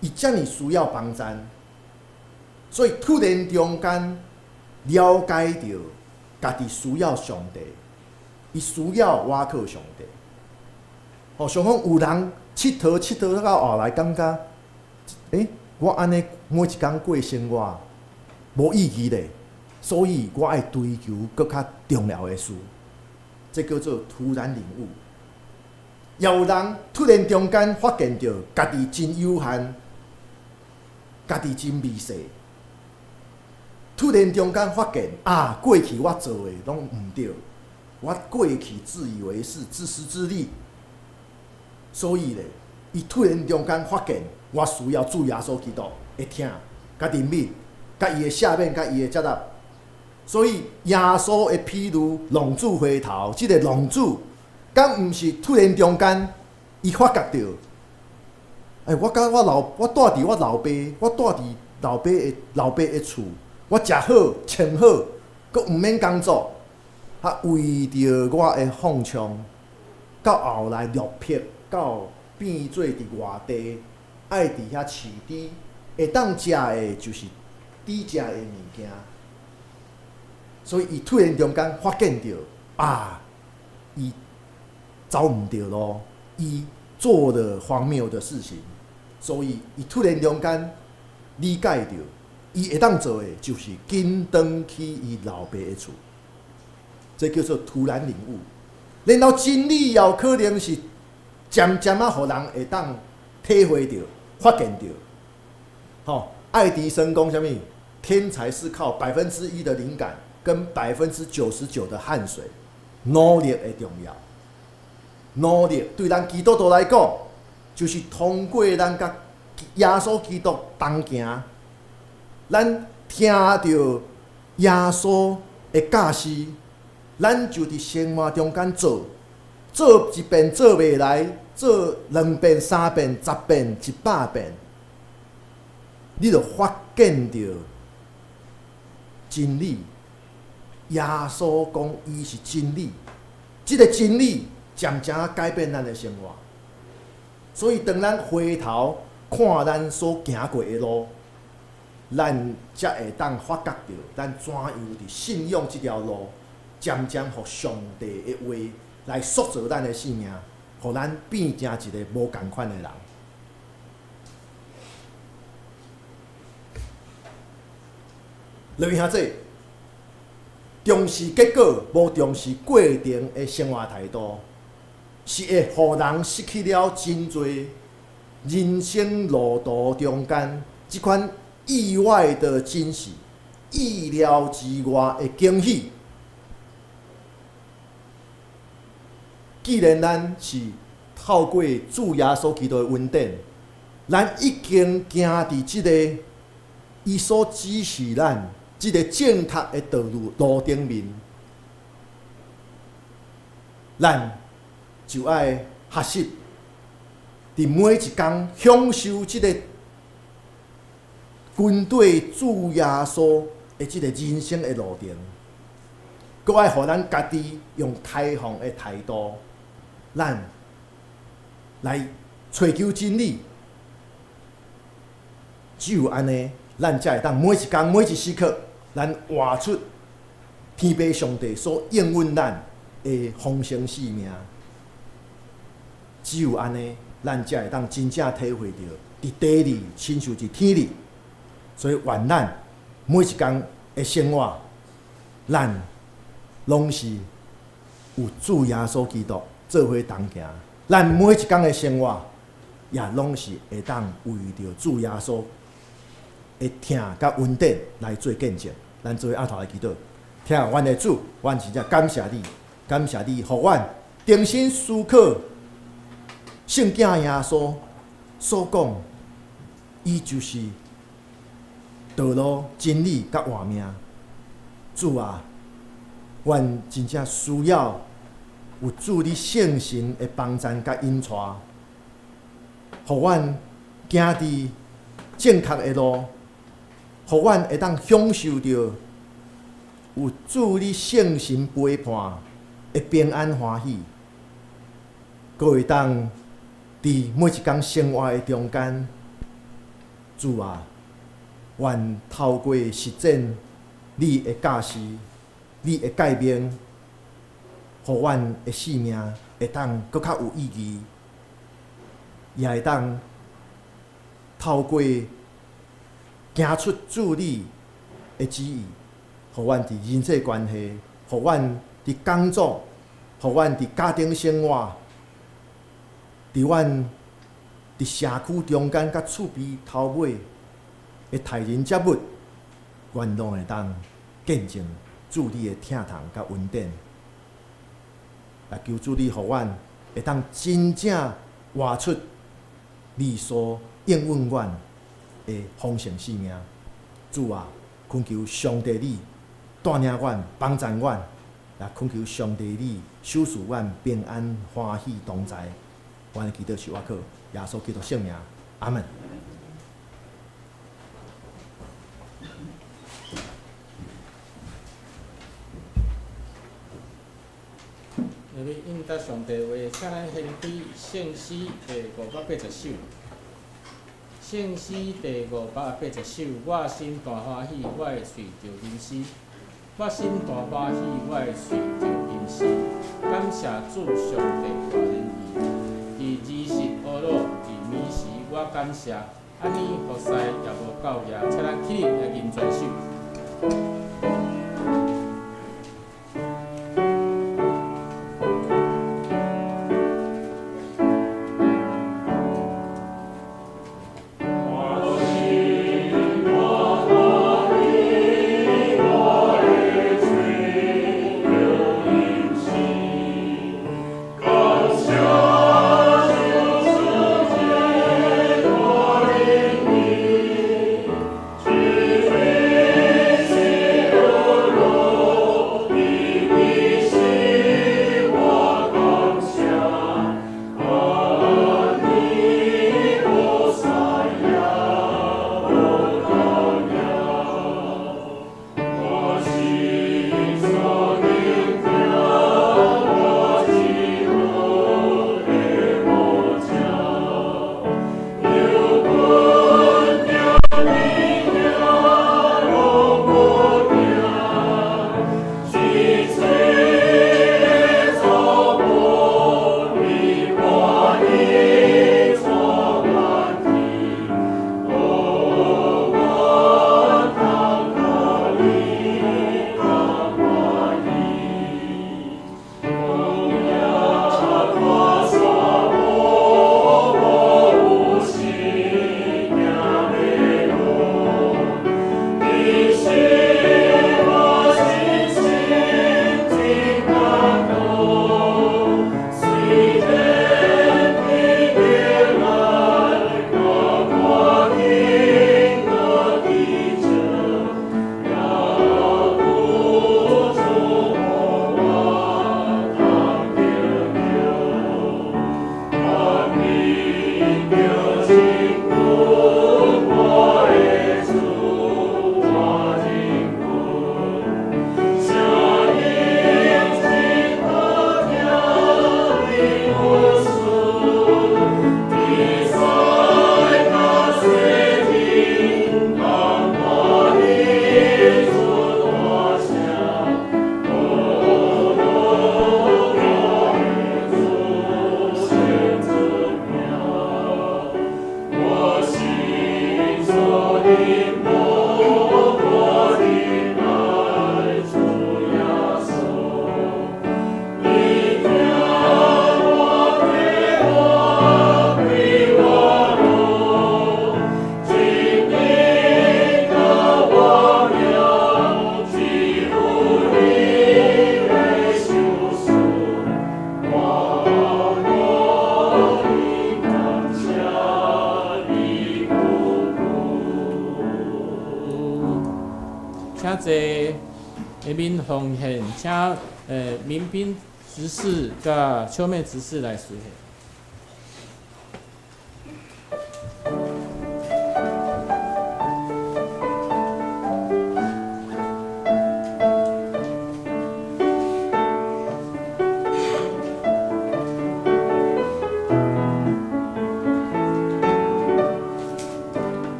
伊遮尔需要帮衬，所以突然中间了解到家己需要上帝，伊需要倚靠上帝。想讲有人佚佗到后来感觉，我安尼每一天过生活无意义咧。所以我爱追求更较重要的事，这叫做突然领悟。也有人突然中间发现到家己真有限，家己真微细。突然中间发现过去我做的拢毋对，我过去自以为是、自私自利。所以咧，伊突然中间发现，我需要主耶稣基督的听，甲怜悯，甲伊的赦免，甲伊的接纳。所以耶稣的譬如浪子回头，即个浪子，敢毋是突然中间，伊发觉到，我甲我住伫我老爸，我住伫老爸的厝，我食好穿好，阁毋免工作，为着我的放纵，到后来落魄，到变做伫外地，爱伫遐饲猪，会当食的就是猪食的物件。所以伊突然中间发现到伊走唔对咯，伊做了荒谬的事情，所以伊突然中间理解到，伊会当做的就是紧转去伊老爸的厝。这叫做突然领悟。然后真理也有可能是渐渐啊，互人会当体会到、发现到。吼，爱迪生讲啥物？天才是靠1%的灵感跟99%的汗水，努力的重要。努力对咱基督徒来讲，就是通过咱甲耶稣基督同行，咱听到耶稣的教示，咱就伫生活中间做一遍做袂来，做2遍、3遍、10遍、100遍，你就发现到真理。耶稣讲伊是真理，这个真理渐渐改变咱的生活。所以当咱回头看咱所行过的路，咱才会当发觉到咱怎样伫信仰这条路，渐渐互上帝的话来塑造咱的生命，互咱变成一个无共款的人。各位兄弟，重视结果，无重视过程的生活态度，是会互人失去了真侪人生路途中间这款意外的惊喜、意料之外的惊喜。既然咱是透过主耶稣基督的恩典，咱已经行伫即个伊所指示咱即个正确的道路顶面，咱就爱学习，伫每一天享受即个军队主耶稣的即个人生的路程，搁爱互咱家己用开放的态度，咱来追求真理。只有安尼，咱才会当每一天、每一时刻，咱活出天父上帝所应允咱的丰盛生命。只有安尼，咱才会当真正体会到伫地里亲像伫天里。所以，愿咱每一天的生活，咱拢是有主耶稣基督做伙同行。咱每一天的生活，也拢是会当为着主耶稣的疼甲恩典来做见证。咱做伙阿头来祈祷，听阮的主，阮真正感谢你，感谢你，互阮重新思考圣经耶稣所讲，伊就是道路、真理甲活命。主啊，阮真正需要有主你圣神的帮助甲引带，互阮行伫正确的路，互阮会当享受到有主你圣神陪伴的平安欢喜，阁会当伫每一天生活的中间，主啊，愿透过实践你的教示、你的改变，互阮的生命会当搁较有意义，也会当透过行出主你的旨意，互阮伫人际关系，互阮伫工作，互阮伫家庭生活，伫阮伫社区中间甲厝边头尾的待人接物，阮拢会当见证主你的疼痛甲恩典。也求主你，互阮会当真正活出你所应允阮的丰盛生命。主啊，恳求上帝你带领阮、帮助阮，也恳求上帝你守护阮平安欢喜同在。阮的祈祷是我靠耶稣基督圣名，阿门。因为应答上帝话，请咱献起圣诗第580首。圣诗第580首，我心大欢喜，我会随着吟诗。我心大欢喜，我会随着吟诗。感谢主上帝大仁义，伫日食乌落，伫暝时我感谢。安尼服侍也无够夜，请咱起立来吟全首。请坐民奉献，请民兵执事甲秋妹执事来随献。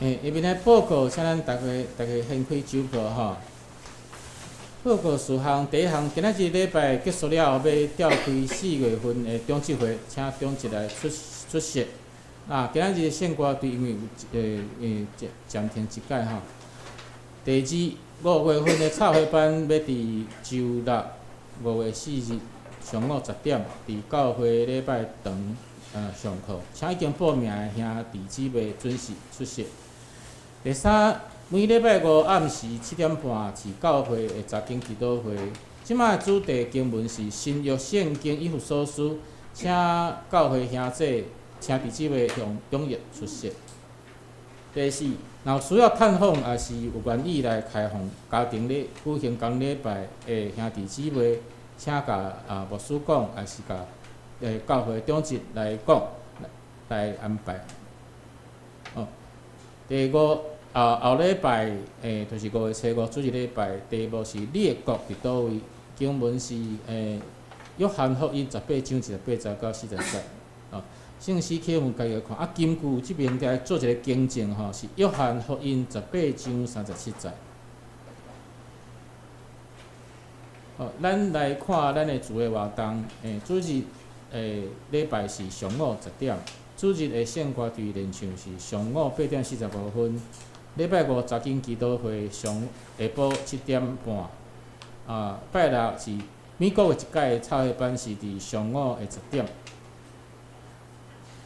下面的报告，请咱大家先开酒报吼。报告事项第一项，今仔日礼拜结束了后，要召开4月份的中执会，请中执来出席。今仔日宪歌队因为有暂停一届吼。第二，5月份的插花班要伫周六5月4日上午10点，伫教会礼拜堂上课，请已经报名的兄弟姊妹准时出席。第三，每礼拜5暗时7点半是教会的查经祈祷会。即摆主题经文是新约圣经以弗所书，请教会兄弟姊妹踊跃出席。第四，若有需要探访，也是有愿意来开放家庭咧举行公礼拜的兄弟姊妹，请甲牧师讲，也是甲教会长执来讲，来安排。第五，后礼拜就是5月初5主日礼拜，题目是你的国伫倒位？经文是约翰福音18章18到40节。圣诗启文家己看，根据即边来做一个更正吼，是约翰福音18章37节。咱来看咱的主日活动，主日礼拜是上午10点。主日的圣歌队练唱是上午8点45分，礼拜5查经祈祷会下晡7点半。拜六是美国的一届插花班是伫上午的10点。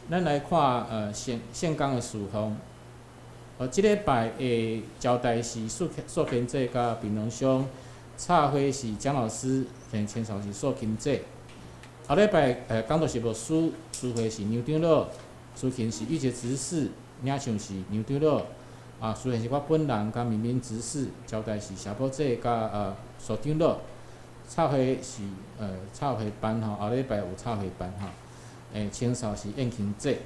咱来看圣工的事项。即礼拜的招待是素琴姐甲槟榔乡，插花是蒋老师，签售是素琴姐。后礼拜讲道是牧师，书会是牛长老。苏琴是玉洁执事，领唱是牛长老，虽然是我本人甲民兵执事，招待是社保姐甲所长老，插花是插花班吼，后礼拜有插花班吼，签售是燕琴姐。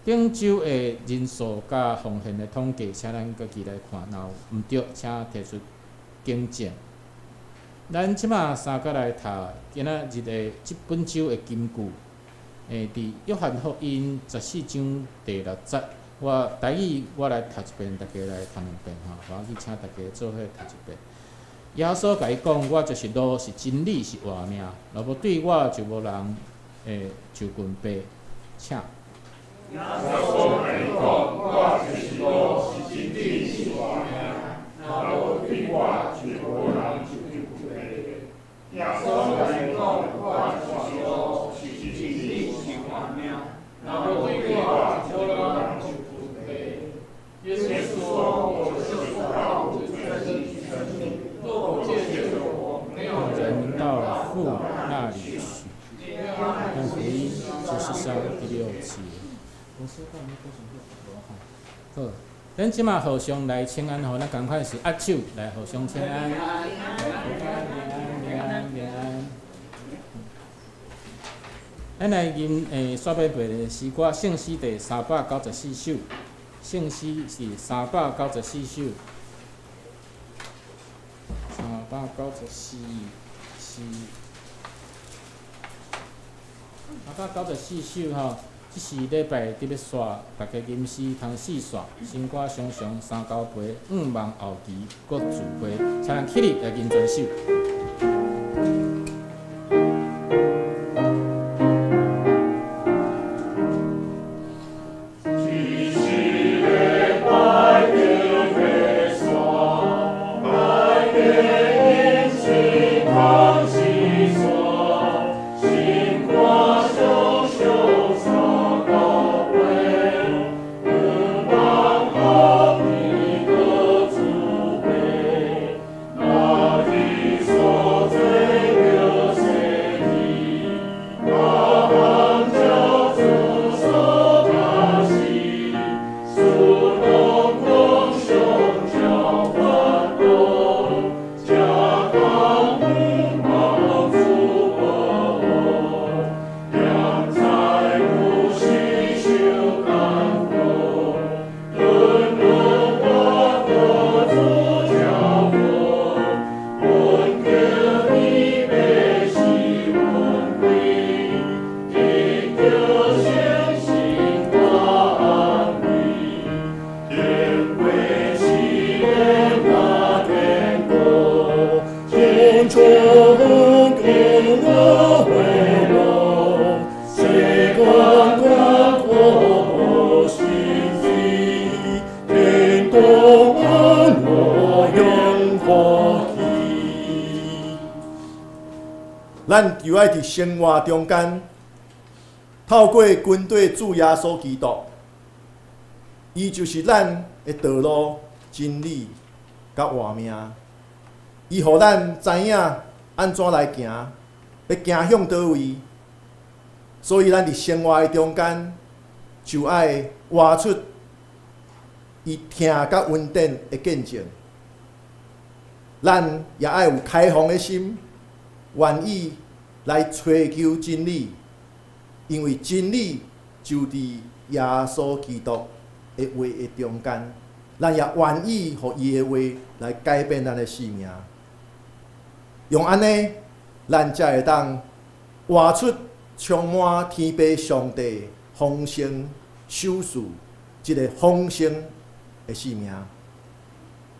顶周的人数甲奉献的统计，请咱家己来看，若有毋对，请提出更正。咱即马三个来读今仔日的即本周的金句。伫约翰福音14章第6节，台语我来读一遍，大家来读2遍吼。我去请大家做伙读一遍。耶稣甲伊讲：“我就是路，是真理，是活命。若无对我，就无人就近爬。”请。耶稣甲伊讲：“我就是路，是真理，是活命。若无对我，就无人就近爬。”耶稣甲伊讲：“我就是路，是真理。”然后对话就让主杯。耶稣说：“我是道路、真理、生命，若不借着我，没有人到父那里去。”但福音13第6节。好，咱即马互相来请安吼，咱赶快是握手来互相请安。咱来吟煞尾背的诗歌，圣诗第394首，圣诗是394首，394诗，394首吼。即是礼拜伫要煞，大家吟诗通4煞，新歌常常3交陪，5望后期各自陪，才能起立来吟全首。咱就爱伫生活中间，透过军队主耶稣基督，伊就是咱的道路、真理甲活命。伊互咱知影安怎来行，要行向倒位。所以咱伫生活的中间，就爱活出伊听甲稳定的见证。咱也爱有开放的心，愿意来找求真理，因为真理就伫耶稣基督的话的中间。咱也愿意互伊的话来改变咱的生命。用安尼，咱才会当活出充满天父上帝丰盛守事一个丰盛的生命。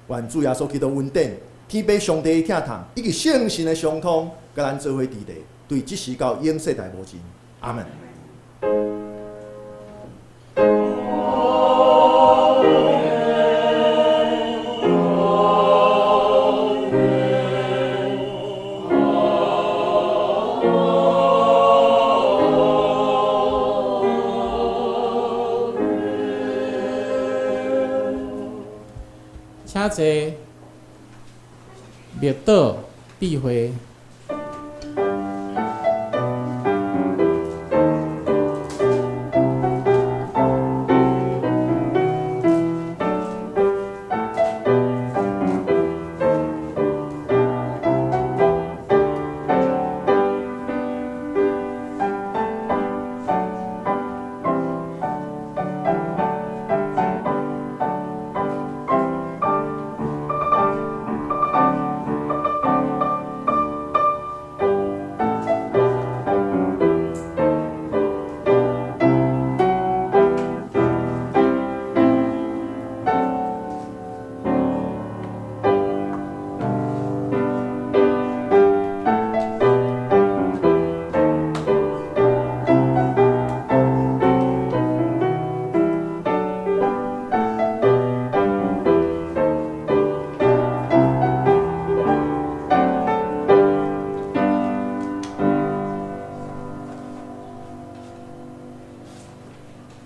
愿主耶稣基督稳定，天父上帝的疼痛，以及圣神的相通，甲咱做伙伫地，对即时到永世代无尽。阿门。请坐，灭道智慧